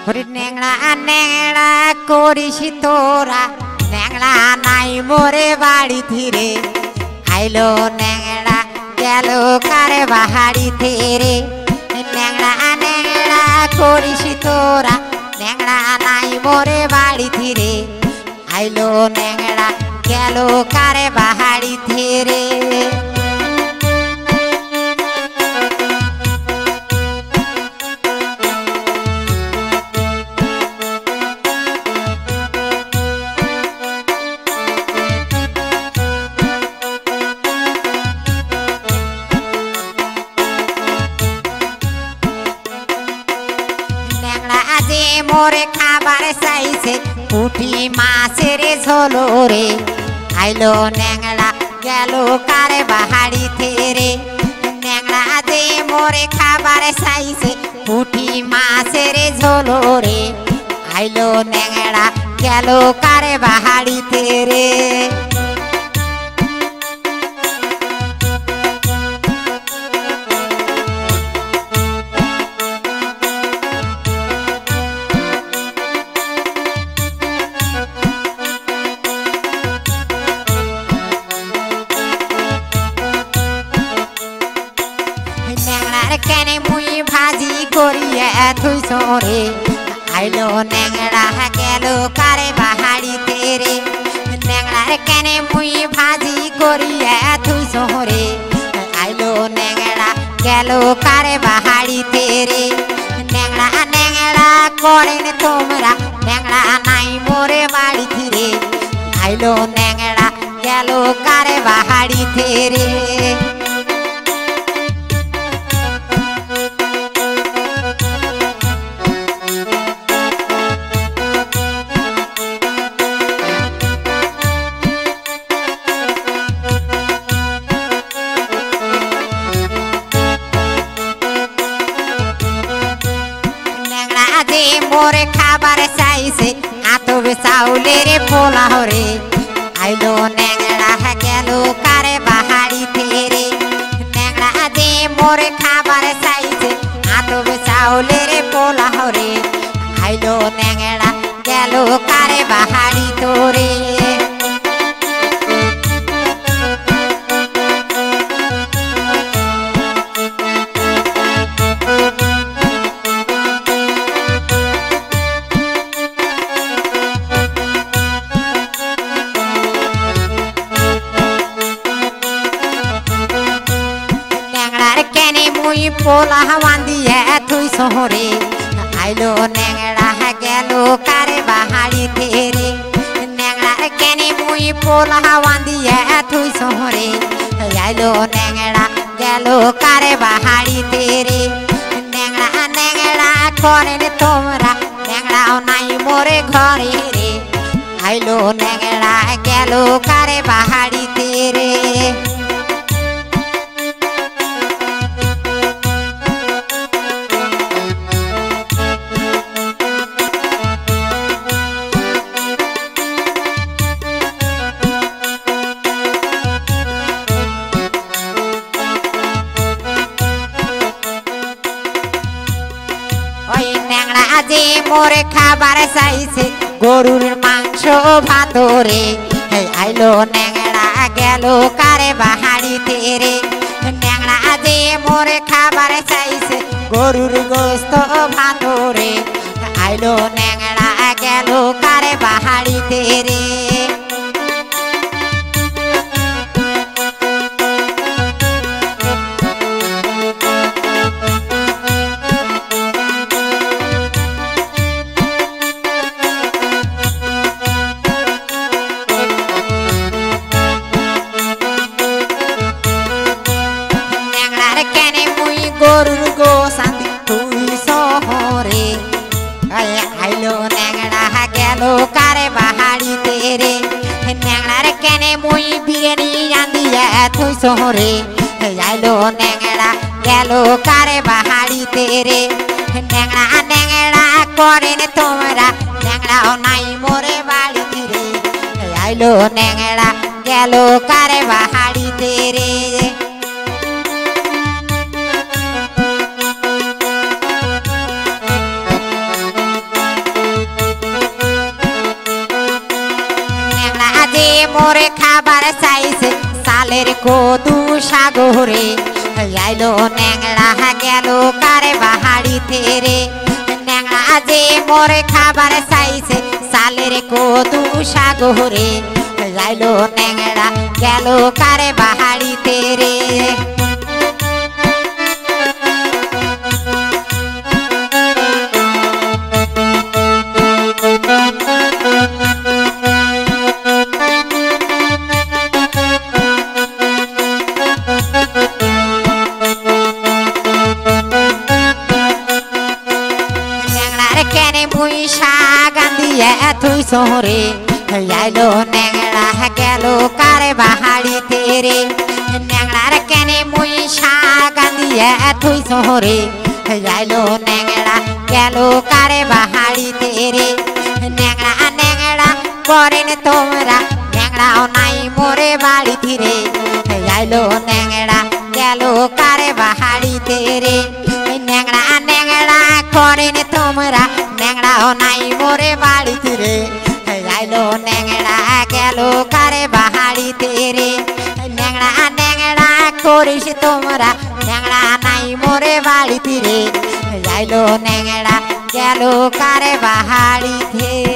হরি ন্যাংড়া ন্যাংড়া করিস তোরা ন্যাংড়া নাই মোরে বাড়ি ধীরে আইলো ন্যাংড়া গেল কারে বাহারি ধীরে ন্যাংড়া ন্যাংড়া করিস তোরা ন্যাংড়া নাই মোরে বাড়ি ধীরে আইলো ন্যাংড়া গেল কারে বাহারি ধীরে মোরে খাবার চাইছে পুঁটি মাছের ঝোলো রে আইলো ন্যাংড়া গেল কারে বাহারি থেরে ন্যাংড়া যে মোরে খাবার চাইছে পুঁটি মাছের ঝোলো রে আইলো ন্যাংড়া গেল কারে বাহারি থেরে কেনে মুই ভাজি করিয়া তুই সরে আইলো ন্যাংড়া গেল কারে বাহারি তেরে ন্যাংড়ার কেনে মুই ভাজি করিয়া তুই সরে আইলো ন্যাংড়া গেল কারে বাহারি তেরে ন্যাংড়া ন্যাংড়া করেন তোমরা ন্যাংড়া নাই মোরে বাড়ি ফিরে আইলো ন্যাংড়া গেল কারে বাহারি তেরে মোরে খাবার চাইছে আতবে চাউলের পোলাও রে আইলো ন্যাংড়া গেল কারে বাহারি থেরে ন্যাংড়া দে মোরে খাবার চাইছে আতবে চাউলের পোলাও রে আইলো ন্যাংড়া গেল কারে বাহারি তোরে পোলা বান্ধিয়া তুই শহরে আইলো ন্যাংড়া গেল কারে বাহারি থেরে ন্যাংড়া কেনে মুই পোলা বান্ধিয়া তুই শহরে আইলো ন্যাংড়া গেল কারে বাহারি থেরে ন্যাংড়া ন্যাংড়া করেন তোমরা ন্যাংড়াও নাই মোরে ঘরে রে আইলো ন্যাংড়া গেল কারে বাহারি থেরে যে মোরে খাবার চাইছে গরুর মাংস ভাতরে আইলো ন্যাংড়া গেল কারে বাহারি তেরে ন্যাংড়া যে মোরে খাবার চাইছে গরুর গোস্ত ভাতরে আইলো ন্যাংড়া গেল কারে বাহারি তেরে গরুর গোসান্দি তুই শহরে আইলো ন্যাংড়া গেল কারে বাহারি তেরে ন্যাংড়ার কেনে মুই বিরিয়ানি রান্ধিয়া তুই শহরে আইলো ন্যাংড়া গেল কারে বাহারি তেরে ন্যাংড়া ন্যাংড়া করেন তোমরা ন্যাংড়াও নাই মোরে বাড়ি ফিরে আইলো ন্যাংড়া গেল কারে বাহারি তেরে যে মোরে খাবার চাইছে সালের কদু সাগরে আইলো ন্যাংড়া গেল কারে বাহাড়িতে রে ন্যাংড়া যে মোরে খাবার চাইছে সালের কদু সাগরে আইলো ন্যাংড়া গেল কারে বাহাড়িতে রে তুই শহরে আইলো ন্যাংড়া গেল কারে বাহাড়িতে রে ন্যাংড়ার কেনে মুই শাগান্দিয়া তুই শহরে আইলো ন্যাংড়া গেল কারে বাহাড়িতে রে ন্যাংড়া ন্যাংড়া করেন তোমরা ন্যাংড়াও নাই মোরে বাড়িতে রে আইলো ন্যাংড়া গেল কারে বাহাড়িতে রে ন্যাংড়া ন্যাংড়া করেন তোমরা ন্যাংড়াও নাই মোরে বাড়িতে রে আইলো ন্যাংড়া গেল কারে বাহাড়িতে রে ন্যাংড়া ন্যাংড়া করিস তোমরা ন্যাংড়া নাই মোরে বাড়িতে রে আইলো ন্যাংড়া গেল কারে বাহাড়িতে